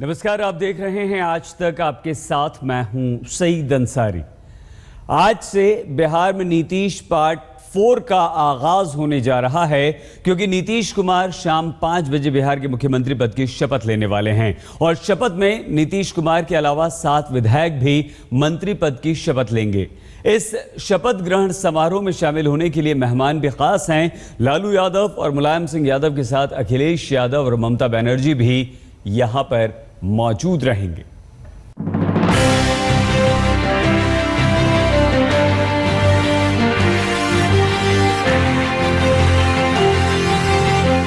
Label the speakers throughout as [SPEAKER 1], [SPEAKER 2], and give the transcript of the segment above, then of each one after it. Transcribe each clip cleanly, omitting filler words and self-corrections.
[SPEAKER 1] नमस्कार, आप देख रहे हैं आज तक। आपके साथ मैं हूं सईद अंसारी। आज से बिहार में नीतीश पार्ट 4 का आगाज होने जा रहा है, क्योंकि नीतीश कुमार शाम 5 बजे बिहार के मुख्यमंत्री पद की शपथ लेने वाले हैं। और शपथ में नीतीश कुमार के अलावा 7 विधायक भी मंत्री पद की शपथ लेंगे। इस शपथ ग्रहण समारोह में शामिल होने के लिए मेहमान भी खास हैं। लालू यादव और मुलायम सिंह यादव के साथ अखिलेश यादव और ममता बनर्जी भी यहां पर मौजूद रहेंगे।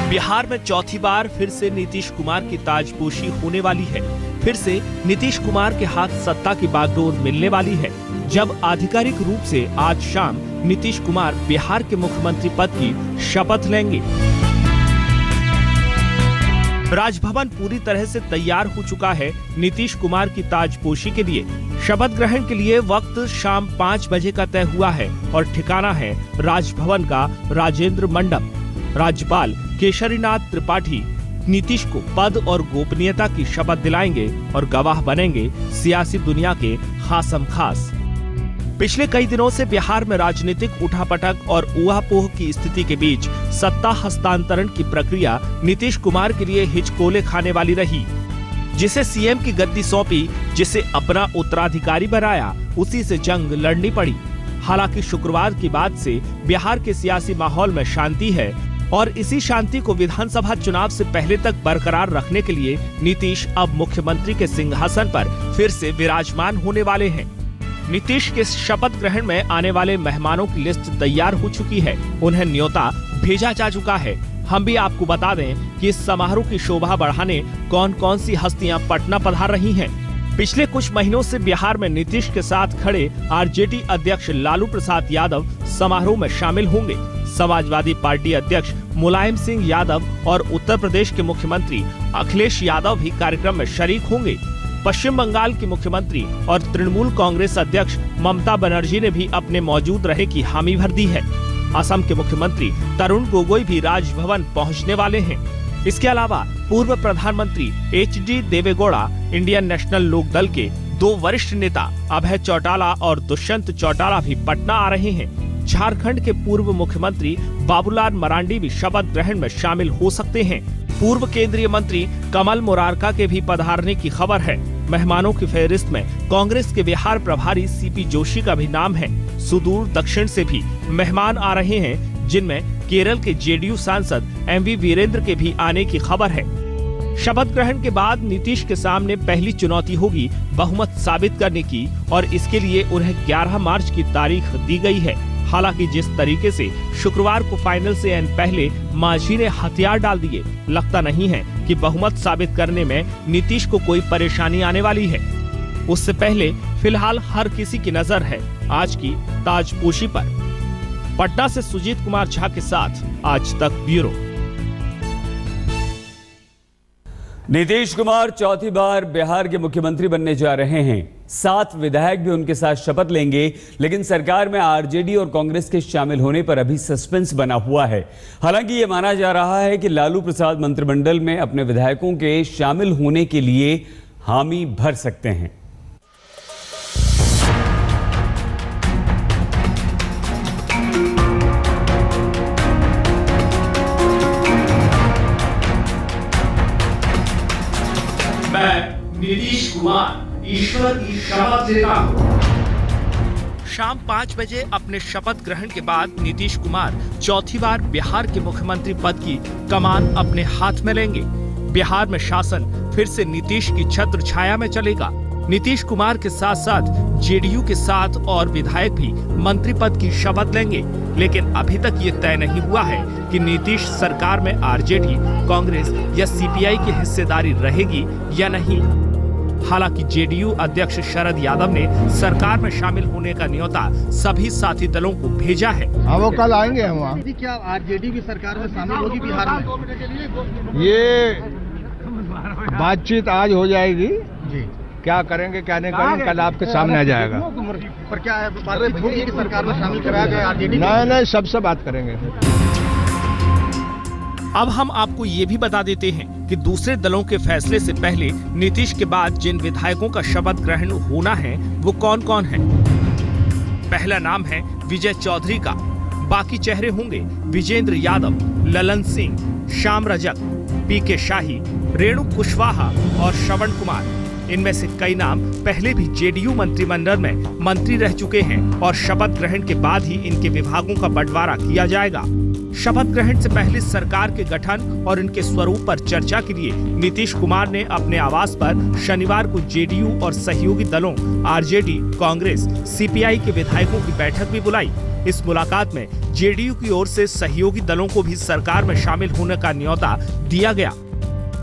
[SPEAKER 2] बिहार में चौथी बार फिर से नीतीश कुमार की ताजपोशी होने वाली है। फिर से नीतीश कुमार के हाथ सत्ता की बागडोर मिलने वाली है, जब आधिकारिक रूप से आज शाम नीतीश कुमार बिहार के मुख्यमंत्री पद की शपथ लेंगे। राजभवन पूरी तरह से तैयार हो चुका है नीतीश कुमार की ताजपोशी के लिए। शपथ ग्रहण के लिए वक्त शाम 5 बजे का तय हुआ है और ठिकाना है राजभवन का राजेंद्र मंडप। राज्यपाल केशरीनाथ त्रिपाठी नीतीश को पद और गोपनीयता की शपथ दिलाएंगे और गवाह बनेंगे सियासी दुनिया के खासम खास। पिछले कई दिनों से बिहार में राजनीतिक उठापटक और ऊहापोह की स्थिति के बीच सत्ता हस्तांतरण की प्रक्रिया नीतीश कुमार के लिए हिचकोले खाने वाली रही। जिसे सीएम की गद्दी सौंपी, जिसे अपना उत्तराधिकारी बनाया, उसी से जंग लड़नी पड़ी। हालांकि शुक्रवार की बाद से बिहार के सियासी माहौल में शांति है और इसी शांति को विधानसभा चुनाव से पहले तक बरकरार रखने के लिए नीतीश अब मुख्यमंत्री के सिंहासन पर फिर से विराजमान होने वाले हैं। नीतीश के शपथ ग्रहण में आने वाले मेहमानों की लिस्ट तैयार हो चुकी है। उन्हें न्योता भेजा जा चुका है। हम भी आपको बता दें कि इस समारोह की शोभा बढ़ाने कौन कौन सी हस्तियां पटना पधार रही हैं। पिछले कुछ महीनों से बिहार में नीतीश के साथ खड़े आरजेडी अध्यक्ष लालू प्रसाद यादव समारोह में शामिल होंगे। समाजवादी पार्टी अध्यक्ष मुलायम सिंह यादव और उत्तर प्रदेश के मुख्यमंत्री अखिलेश यादव भी कार्यक्रम में शरीक होंगे। पश्चिम बंगाल की मुख्यमंत्री और तृणमूल कांग्रेस अध्यक्ष ममता बनर्जी ने भी अपने मौजूद रहने की हामी भर दी है। असम के मुख्यमंत्री तरुण गोगोई भी राजभवन पहुंचने वाले हैं। इसके अलावा पूर्व प्रधानमंत्री HD देवेगौड़ा, इंडियन नेशनल लोक दल के 2 वरिष्ठ नेता अभय चौटाला और दुष्यंत चौटाला भी पटना आ रहे हैं। झारखंड के पूर्व मुख्यमंत्री बाबूलाल मरांडी भी शपथ ग्रहण में शामिल हो सकते हैं। पूर्व केंद्रीय मंत्री कमल मुरारका के भी पधारने की खबर है। मेहमानों की फहरिस्त में कांग्रेस के बिहार प्रभारी CP जोशी का भी नाम है। सुदूर दक्षिण से भी मेहमान आ रहे हैं, जिनमें केरल के JDU सांसद MV वीरेंद्र के भी आने की खबर है। शपथ ग्रहण के बाद नीतीश के सामने पहली चुनौती होगी बहुमत साबित करने की, और इसके लिए उन्हें 11 मार्च की तारीख दी गई है। हालांकि जिस तरीके से शुक्रवार को फाइनल से पहले मांझी ने हथियार डाल दिए, लगता नहीं है कि बहुमत साबित करने में नीतीश को कोई परेशानी आने वाली है। उससे पहले फिलहाल हर किसी की नजर है आज की ताजपोशी पर। पटना से सुजीत कुमार झा के साथ आज तक ब्यूरो।
[SPEAKER 1] नीतीश कुमार चौथी बार बिहार के मुख्यमंत्री बनने जा रहे हैं। 7 विधायक भी उनके साथ शपथ लेंगे, लेकिन सरकार में आरजेडी और कांग्रेस के शामिल होने पर अभी सस्पेंस बना हुआ है। हालांकि ये माना जा रहा है कि लालू प्रसाद मंत्रिमंडल में अपने विधायकों के शामिल होने के लिए हामी भर सकते हैं।
[SPEAKER 2] मैं नीतीश कुमार ईश्वर की शपथ लेता हूँ। शाम 5 बजे अपने शपथ ग्रहण के बाद नीतीश कुमार चौथी बार बिहार के मुख्यमंत्री पद की कमान अपने हाथ में लेंगे। बिहार में शासन फिर से नीतीश की छत्र छाया में चलेगा। नीतीश कुमार के साथ साथ JDU के 7 और विधायक भी मंत्री पद की शपथ लेंगे, लेकिन अभी तक ये तय नहीं हुआ है कि नीतीश सरकार में आरजेडी, कांग्रेस या CPI की हिस्सेदारी रहेगी या नहीं। हालांकि JDU अध्यक्ष शरद यादव ने सरकार में शामिल होने का न्योता सभी साथी दलों को भेजा है।
[SPEAKER 3] वो कल आएंगे हम वहाँ।
[SPEAKER 4] क्या आरजेडी भी सरकार में शामिल होगी बिहार में?
[SPEAKER 3] ये बातचीत आज हो जाएगी
[SPEAKER 4] जी।
[SPEAKER 3] क्या करेंगे क्या नहीं करेंगे कल आपके सामने आ जाएगा।
[SPEAKER 4] पर क्या है बात होगी कि सरकार में शामिल कराया गया आरजेडी?
[SPEAKER 3] नहीं सबसे बात करेंगे।
[SPEAKER 2] अब हम आपको ये भी बता देते हैं कि दूसरे दलों के फैसले से पहले नीतीश के बाद जिन विधायकों का शपथ ग्रहण होना है वो कौन कौन है। पहला नाम है विजय चौधरी का। बाकी चेहरे होंगे विजेंद्र यादव, ललन सिंह, श्याम रजक, पीके शाही, रेणु कुशवाहा और श्रवण कुमार। इनमें से कई नाम पहले भी जेडीयू मंत्रिमंडल में मंत्री रह चुके हैं और शपथ ग्रहण के बाद ही इनके विभागों का बंटवारा किया जाएगा। शपथ ग्रहण से पहले सरकार के गठन और इनके स्वरूप पर चर्चा के लिए नीतीश कुमार ने अपने आवास पर शनिवार को जेडीयू और सहयोगी दलों आरजेडी, कांग्रेस, सीपीआई के विधायकों की बैठक भी बुलाई। इस मुलाकात में जेडीयू की ओर से सहयोगी दलों को भी सरकार में शामिल होने का न्योता दिया गया।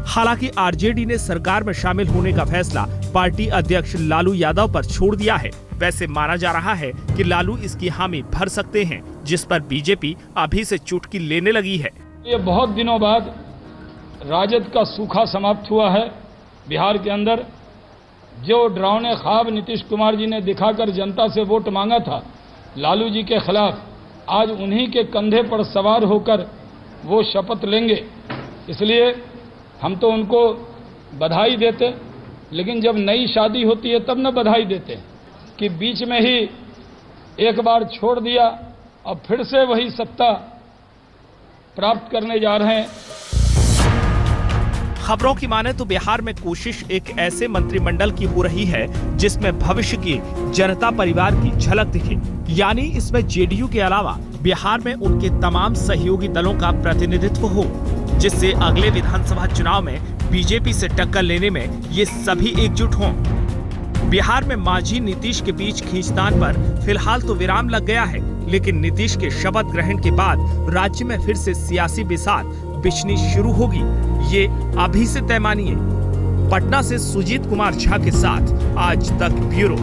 [SPEAKER 2] हालांकि आरजेडी ने सरकार में शामिल होने का फैसला पार्टी अध्यक्ष लालू यादव पर छोड़ दिया है। वैसे माना जा रहा है कि लालू इसकी हामी भर सकते हैं, जिस पर बीजेपी अभी से चुटकी लेने लगी है।
[SPEAKER 5] ये बहुत दिनों बाद राजद का सूखा समाप्त हुआ है बिहार के अंदर। जो डरावने ख्वाब नीतीश कुमार जी ने दिखाकर जनता से वोट मांगा था लालू जी के खिलाफ, आज उन्हीं के कंधे पर सवार होकर वो शपथ लेंगे। इसलिए हम तो उनको बधाई देते, लेकिन जब नई शादी होती है तब न बधाई देते कि बीच में ही एक बार छोड़ दिया और फिर से वही सत्ता प्राप्त करने जा रहे हैं।
[SPEAKER 2] खबरों की माने तो बिहार में कोशिश एक ऐसे मंत्रिमंडल की हो रही है जिसमें भविष्य की जनता परिवार की झलक दिखे, यानी इसमें जेडीयू के अलावा बिहार में उनके तमाम सहयोगी दलों का प्रतिनिधित्व हो, जिससे अगले विधानसभा चुनाव में बीजेपी से टक्कर लेने में ये सभी एकजुट हों। बिहार में मांझी नीतीश के बीच खींचतान पर फिलहाल तो विराम लग गया है, लेकिन नीतीश के शपथ ग्रहण के बाद राज्य में फिर से सियासी बिसात बिछनी शुरू होगी, ये अभी से तय मानिए। पटना से सुजीत कुमार झा के साथ आज तक ब्यूरो।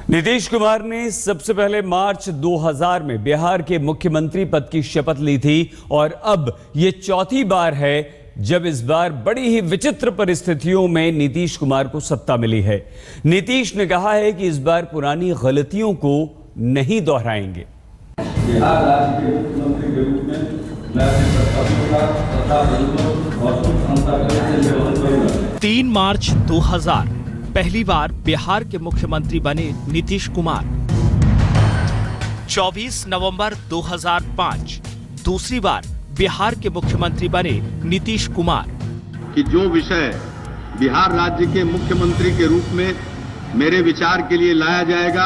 [SPEAKER 1] नीतीश कुमार ने सबसे पहले मार्च 2000 में बिहार के मुख्यमंत्री पद की शपथ ली थी और अब ये चौथी बार है जब इस बार बड़ी ही विचित्र परिस्थितियों में नीतीश कुमार को सत्ता मिली है। नीतीश ने कहा है कि इस बार पुरानी गलतियों को नहीं दोहराएंगे।
[SPEAKER 6] बिहार राज्य के मुख्यमंत्री के रूप में मैं अपने कर्तव्यों का तथा जरूरतों और सुख समता के निर्वहन करूंगा।
[SPEAKER 2] 3 मार्च 2000 पहली बार बिहार के मुख्यमंत्री बने नीतीश कुमार। 24 नवंबर 2005 दूसरी बार बिहार के मुख्यमंत्री बने नीतीश कुमार।
[SPEAKER 7] कि जो विषय बिहार राज्य के मुख्यमंत्री के रूप में मेरे विचार के लिए लाया जाएगा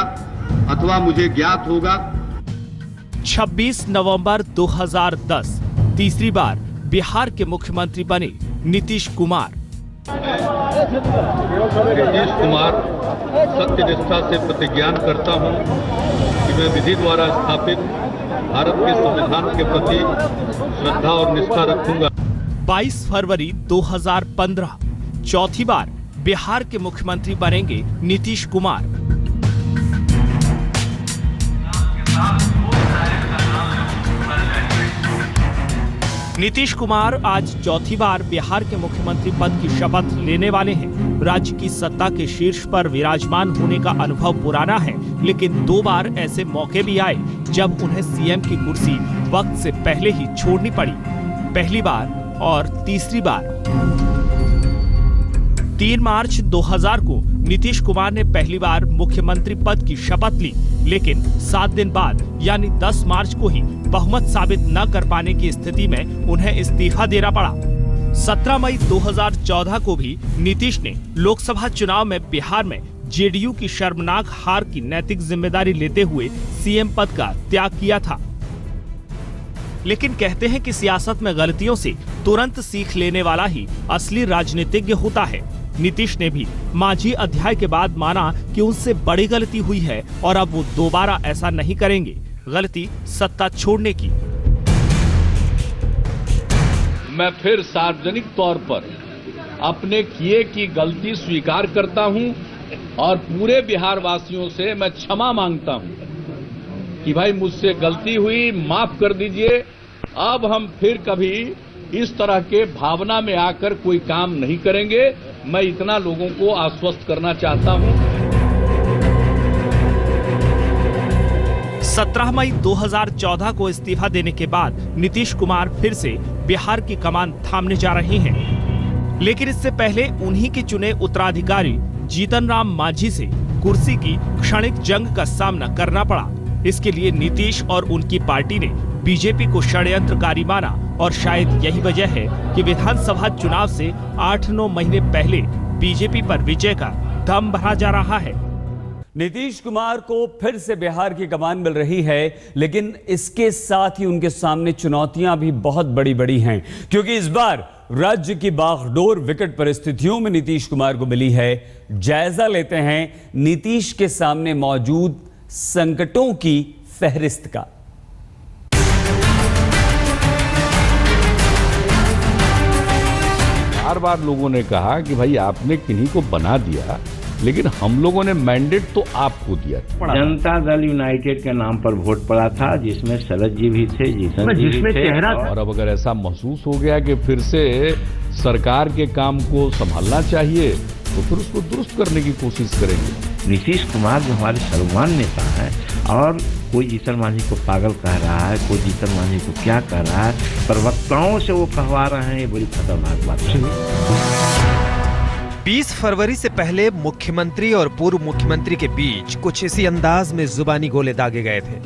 [SPEAKER 7] अथवा मुझे ज्ञात होगा।
[SPEAKER 2] 26 नवंबर 2010 तीसरी बार बिहार के मुख्यमंत्री बने नीतीश कुमार।
[SPEAKER 7] नीतीश कुमार सत्यनिष्ठा से प्रतिज्ञान करता हूं कि मैं विधि द्वारा स्थापित भारत के संविधान के प्रति श्रद्धा और निष्ठा रखूंगा।
[SPEAKER 2] 22 फरवरी 2015 चौथी बार बिहार के मुख्यमंत्री बनेंगे नीतीश कुमार। नीतीश कुमार आज चौथी बार बिहार के मुख्यमंत्री पद की शपथ लेने वाले हैं। राज्य की सत्ता के शीर्ष पर विराजमान होने का अनुभव पुराना है, लेकिन 2 बार ऐसे मौके भी आए जब उन्हें सीएम की कुर्सी वक्त से पहले ही छोड़नी पड़ी। पहली बार और तीसरी बार। 3 मार्च 2000 को नीतीश कुमार ने पहली बार मुख्यमंत्री पद की शपथ ली, लेकिन 7 दिन बाद यानी 10 मार्च को ही बहुमत साबित न कर पाने की स्थिति में उन्हें इस्तीफा देना पड़ा। 17 मई 2014 को भी नीतीश ने लोकसभा चुनाव में बिहार में जेडीयू की शर्मनाक हार की नैतिक जिम्मेदारी लेते हुए सीएम पद का त्याग किया था। लेकिन कहते हैं कि सियासत में गलतियों से तुरंत सीख लेने वाला ही असली राजनीतिज्ञ होता है। नीतीश ने भी मांझी अध्याय के बाद माना कि उनसे बड़ी गलती हुई है और अब वो दोबारा ऐसा नहीं करेंगे। गलती सत्ता छोड़ने की।
[SPEAKER 8] मैं फिर सार्वजनिक तौर पर अपने किए की गलती स्वीकार करता हूं और पूरे बिहार वासियों से मैं क्षमा मांगता हूं कि भाई मुझसे गलती हुई, माफ कर दीजिए। अब हम फिर कभी इस तरह के भावना में आकर कोई काम नहीं करेंगे। मैं इतना लोगों को आश्वस्त करना चाहता हूं।
[SPEAKER 2] 17 मई 2014 को इस्तीफा देने के बाद नीतीश कुमार फिर से बिहार की कमान थामने जा रहे हैं। लेकिन इससे पहले उन्हीं के चुने उत्तराधिकारी जीतन राम मांझी से कुर्सी की क्षणिक जंग का सामना करना पड़ा। इसके लिए नीतीश और उनकी पार्टी ने बीजेपी को षड्यंत्रकारी माना और शायद यही वजह है कि विधानसभा चुनाव से 8-9 महीने पहले बीजेपी पर विजय का दम भरा जा रहा है।
[SPEAKER 1] नीतीश कुमार को फिर से बिहार की कमान मिल रही है, लेकिन इसके साथ ही उनके सामने चुनौतियां भी बहुत बड़ी बड़ी हैं, क्योंकि इस बार राज्य की बागडोर विकट परिस्थितियों में नीतीश कुमार को मिली है। जायजा लेते हैं नीतीश के सामने मौजूद संकटों की फहरिस्त का।
[SPEAKER 7] बार बार लोगों ने कहा कि भाई आपने किन्हीं को बना दिया, लेकिन हम लोगों ने मैंडेट तो आपको दिया।
[SPEAKER 9] जनता दल यूनाइटेड के नाम पर वोट पड़ा था, जिसमें शरद जी भी थे, जीतन जी भी थे।
[SPEAKER 7] और अब अगर ऐसा महसूस हो गया कि फिर से सरकार के काम को संभालना चाहिए, तो फिर उसको दुरुस्त करने की कोशिश करेंगे।
[SPEAKER 9] नीतीश कुमार जो हमारे सर्वमान्य नेता हैं, और कोई जीतन मांझी को पागल कह रहा है, कोई जीतन मांझी को क्या कह रहा है, प्रवक्ताओं से वो कहवा रहे हैं, ये बड़ी खतरनाक बात है।
[SPEAKER 10] 20 फरवरी से पहले मुख्यमंत्री और पूर्व मुख्यमंत्री के बीच कुछ इसी अंदाज में जुबानी गोले दागे गए थे।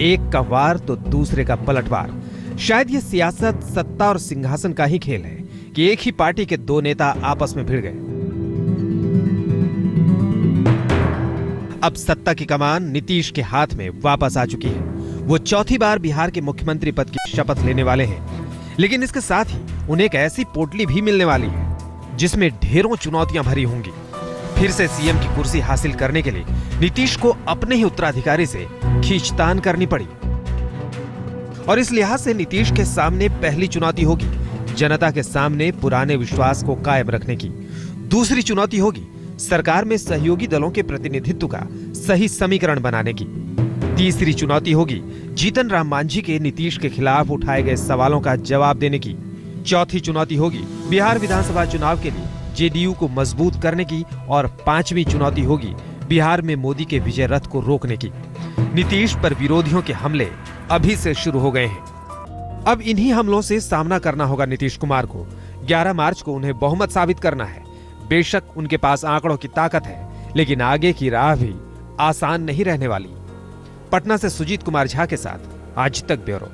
[SPEAKER 10] एक का वार तो दूसरे का पलटवार। शायद ये सियासत, सत्ता और सिंहासन का ही खेल है कि एक ही पार्टी के दो नेता आपस में भिड़ गए। अब सत्ता की कमान नीतीश के हाथ में वापस आ चुकी है। वो चौथी बार बिहार के मुख्यमंत्री पद की शपथ लेने वाले हैं, लेकिन इसके साथ ही उन्हें एक ऐसी पोटली भी मिलने वाली है जिसमें ढेरों चुनौतियां भरी होंगी। फिर से सीएम की कुर्सी हासिल करने के लिए नीतीश को अपने ही उत्तराधिकारी से खींचतान करनी पड़ी। और इस लिहाज से नीतीश के सामने पहली चुनौती होगी जनता के सामने पुराने विश्वास को कायम रखने की। दूसरी चुनौती होगी सरकार में सहयोगी दलों के प्रतिनिधित्व का सही समीकरण बनाने की। तीसरी चुनौती होगी जीतन राम मांझी के नीतीश के खिलाफ उठाए गए सवालों का जवाब देने की। चौथी चुनौती होगी बिहार विधानसभा चुनाव के लिए जेडीयू को मजबूत करने की। और पांचवी चुनौती होगी बिहार में मोदी के विजय रथ को रोकने की। नीतीश पर विरोधियों के हमले अभी से शुरू हो गए हैं। अब इन्हीं हमलों से सामना करना होगा नीतीश कुमार को। 11 मार्च को उन्हें बहुमत साबित करना है। बेशक उनके पास आंकड़ों की ताकत है, लेकिन आगे की राह भी आसान नहीं रहने वाली। पटना से सुजीत कुमार झा के साथ आज तक ब्यूरो।